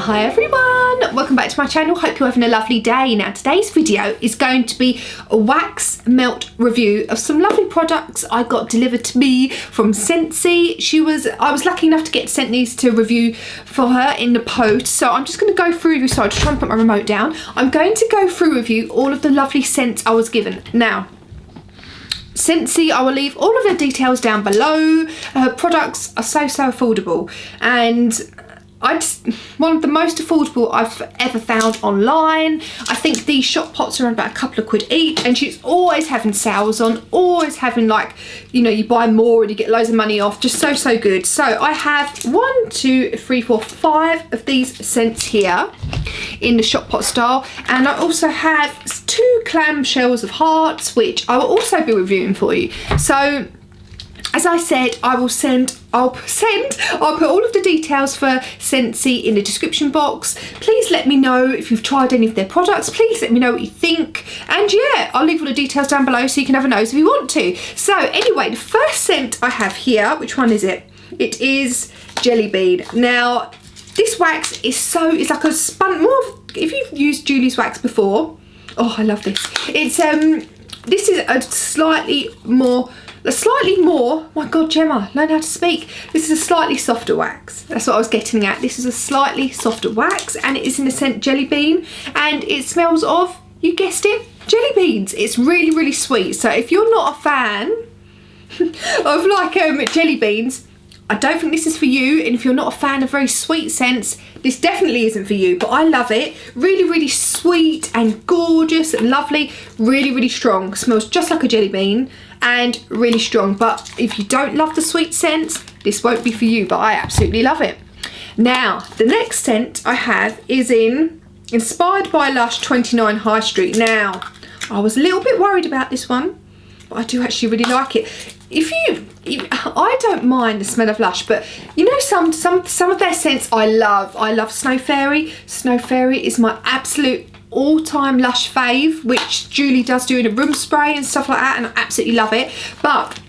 Hi everyone, welcome back to my channel. Hope you're having a lovely day. Now today's video is going to be a wax melt review of some lovely products I got delivered to me from Scentsei. I was lucky enough to get sent these to review for her in the post, so I'm just going to go through. So I'm just trying to put my remote down. I'm going to go through with you all of the lovely scents I was given. Now Scentsei, I will leave all of their details down below. Her products are so affordable, and one of the most affordable I've ever found online. I think these shop pots are around about a couple of quid each, and she's always having sales on, always having, like, you know, you buy more and you get loads of money off. Just so good. So I have 5 of these scents here in the shop pot style, and I also have 2 clamshells of hearts, which I will also be reviewing for you. So as I said, I'll put all of the details for Scentsei in the description box. Please let me know if you've tried any of their products. Please let me know what you think. And yeah, I'll leave all the details down below so you can have a nose if you want to. So anyway, the first scent I have here, which one is it? It is Jelly Bean. Now, this wax is like a spun, if you've used Julie's wax before, oh, I love this. It's, this is a slightly more, my God, Gemma, learn how to speak. This is a slightly softer wax. That's what I was getting at. This is a slightly softer wax, and it is in the scent Jelly Bean, and it smells of, you guessed it, jelly beans. It's really sweet. So if you're not a fan of like jelly beans, I don't think this is for you. And if you're not a fan of very sweet scents, this definitely isn't for you. But I love it. Really sweet and gorgeous and lovely. Really strong. Smells just like a jelly bean and really strong. But if you don't love the sweet scents, this won't be for you. But I absolutely love it. Now, the next scent I have is Inspired by Lush 29 High Street. Now, I was a little bit worried about this one, but I do actually really like it. I don't mind the smell of Lush, but you know, some of their scents I love. I love Snow Fairy. Snow Fairy is my absolute all-time Lush fave, which Julie does do in a room spray and stuff like that, and I absolutely love it. But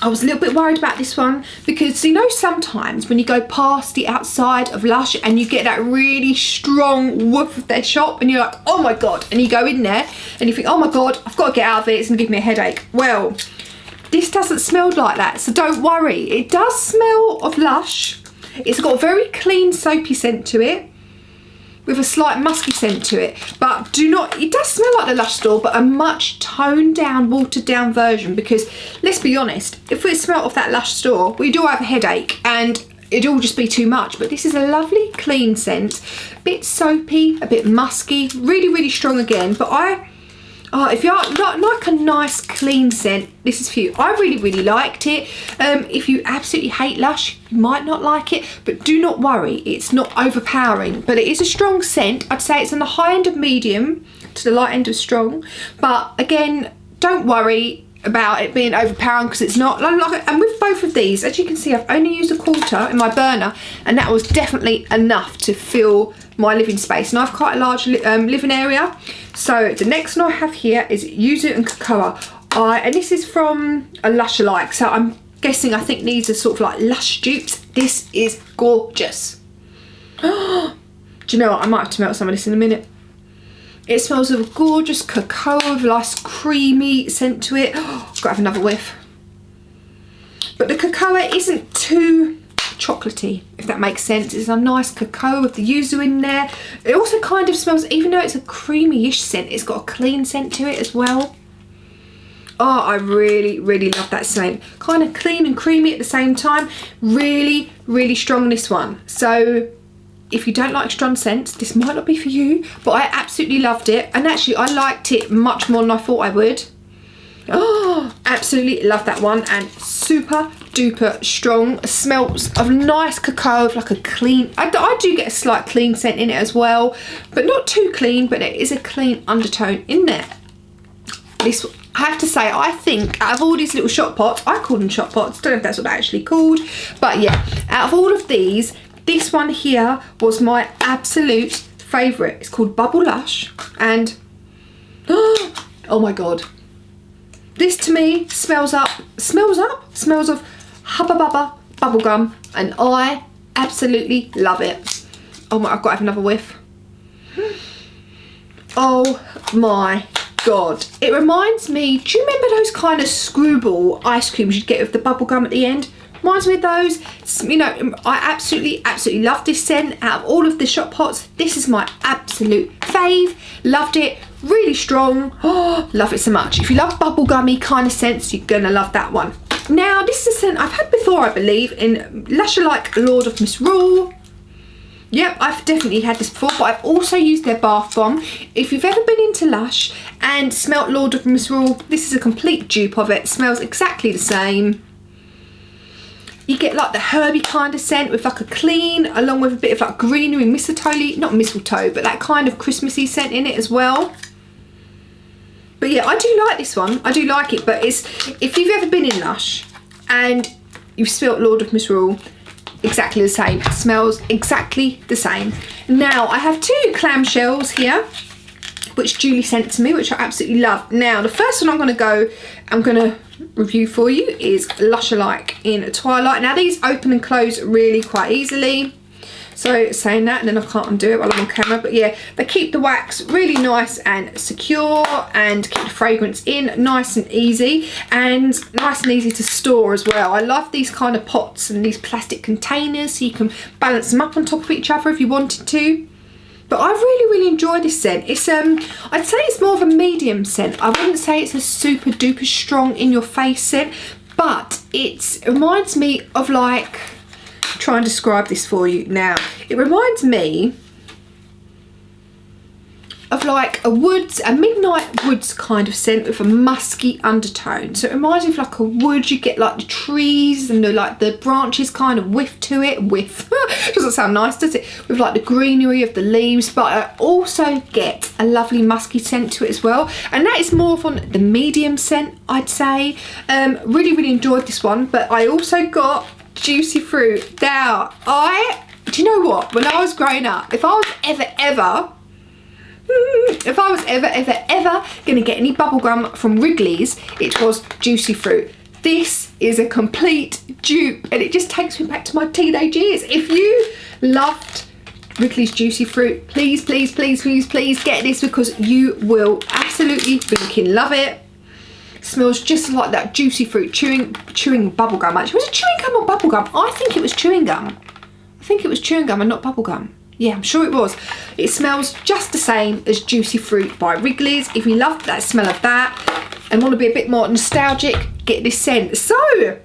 I was a little bit worried about this one because, you know, sometimes when you go past the outside of Lush and you get that really strong woof of their shop and you're like, oh my God, and you go in there and you think, oh my God, I've got to get out of it, it's gonna give me a headache. Well, this doesn't smell like that, so don't worry. It does smell of Lush. It's got a very clean soapy scent to it with a slight musky scent to it, but it does smell like the Lush store, but a much toned down, watered down version, because let's be honest, if we smelt of that Lush store, we do have a headache and it'd all just be too much. But this is a lovely clean scent, a bit soapy, a bit musky, really strong again. But if you like a nice clean scent, this is for you. I really liked it. If you absolutely hate Lush, you might not like it, but do not worry, it's not overpowering. But it is a strong scent. I'd say it's on the high end of medium to the light end of strong. But again, don't worry about it being overpowering, because it's not. And with both of these, as you can see, I've only used a quarter in my burner, and that was definitely enough to fill my living space, and I have quite a large living area. So the next one I have here is Yuzu and Cocoa. And this is from a Lush alike, so I'm guessing, I think these are sort of like Lush dupes. This is gorgeous. Do you know what, I might have to smell some of this in a minute. It smells of a gorgeous cocoa with a nice creamy scent to it. Oh, I've got to have another whiff. But the cocoa isn't too chocolatey, if that makes sense. It's a nice cocoa with the yuzu in there. It also kind of smells, even though it's a creamy-ish scent, it's got a clean scent to it as well. Oh, I really love that scent. Kind of clean and creamy at the same time. Really strong, this one. So if you don't like strong scents, this might not be for you, but I absolutely loved it. And actually, I liked it much more than I thought I would. Oh, absolutely love that one, and super duper strong. Smells of nice cocoa with like a clean, I do get a slight clean scent in it as well, but not too clean, but it is a clean undertone in there. This, I have to say, I think out of all these little shot pots, I call them shot pots, don't know if that's what they're actually called, but yeah, out of all of these, this one here was my absolute favourite. It's called Bubble Lush, and oh my God, this to me smells of Hubba Bubba bubblegum, and I absolutely love it. Oh my, I've got to have another whiff. Oh my God. It reminds me, do you remember those kind of screwball ice creams you'd get with the bubble gum at the end? Reminds me of those. You know, I absolutely love this scent. Out of all of the shop pots, this is my absolute fave. Loved it. Really strong. Oh, love it so much. If you love bubblegummy kind of scents, you're gonna love that one. Now, this is a scent I've had before, I believe, in Lush-alike Lord of Misrule. Yep, I've definitely had this before, but I've also used their bath bomb. If you've ever been into Lush and smelt Lord of Misrule, this is a complete dupe of it. It smells exactly the same. You get like the herby kind of scent with like a clean, along with a bit of like greenery, mistletoe, not mistletoe, but that kind of Christmassy scent in it as well. But yeah, I do like this one. I do like it, but it's, if you've ever been in Lush and you've smelt Lord of Misrule, exactly the same. It smells exactly the same. Now, I have 2 clamshells here, which Julie sent to me, which I absolutely love. Now, the first one I'm going to review for you is Lush-alike in Twilight. Now, these open and close really quite easily. So, saying that, and then I can't undo it while I'm on camera. But yeah, they keep the wax really nice and secure, and keep the fragrance in nice and easy to store as well. I love these kind of pots and these plastic containers, so you can balance them up on top of each other if you wanted to. But I really enjoy this scent. It's I'd say it's more of a medium scent. I wouldn't say it's a super duper strong in your face scent, but it reminds me of, like, try and describe this for you now. It reminds me of like a midnight woods kind of scent with a musky undertone. So it reminds me of like a wood. You get like the trees and the branches kind of whiff to it. Whiff doesn't sound nice, does it? With like the greenery of the leaves, but I also get a lovely musky scent to it as well. And that is more on the medium scent, I'd say. Really enjoyed this one, but I also got Juicy Fruit. Now, do you know what? When I was growing up, if I was ever gonna get any bubblegum from Wrigleys, it was Juicy Fruit. This is a complete dupe, and it just takes me back to my teenage years. If you loved Wrigleys Juicy Fruit, please get this, because you will absolutely freaking love it. Smells just like that Juicy Fruit chewing bubblegum. Actually, was it chewing gum or bubblegum? I think it was chewing gum. I think it was chewing gum and not bubblegum. Yeah, I'm sure it was. It smells just the same as Juicy Fruit by Wrigleys. If you love that smell of that and want to be a bit more nostalgic, get this scent. So,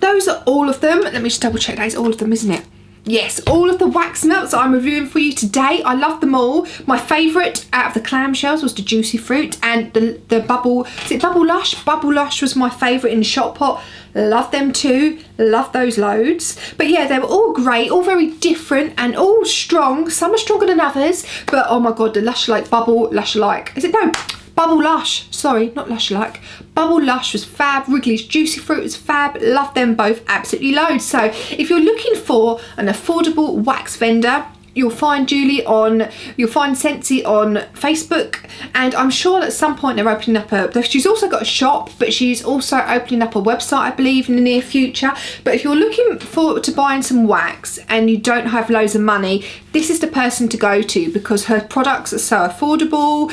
those are all of them. Let me just double check. That is all of them, isn't it? Yes, all of the wax melts that I'm reviewing for you today. I love them all. My favourite out of the clamshells was the Juicy Fruit, and the Bubble, is it Bubble Lush? Bubble Lush was my favourite in the shop pot. Love them too. Love those loads. But yeah, they were all great, all very different and all strong. Some are stronger than others, but oh my God, the Lush-alike Bubble Lush-alike. Is it? No, Bubble Lush. Sorry, not Lush-alike. Bubble Lush was fab. Wrigley's Juicy Fruit was fab. Love them both absolutely loads. So if you're looking for an affordable wax vendor, you'll find Scentsei on Facebook, and I'm sure at some point they're opening up she's also got a shop, but she's also opening up a website, I believe, in the near future. But if you're looking forward to buying some wax and you don't have loads of money, this is the person to go to, because her products are so affordable.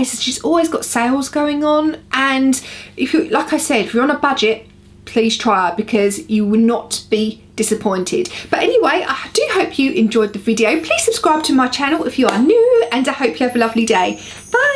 She's always got sales going on, and if you, like I said, if you're on a budget, please try her, because you will not be disappointed. But anyway, I do hope you enjoyed the video. Please subscribe to my channel if you are new, and I hope you have a lovely day. Bye.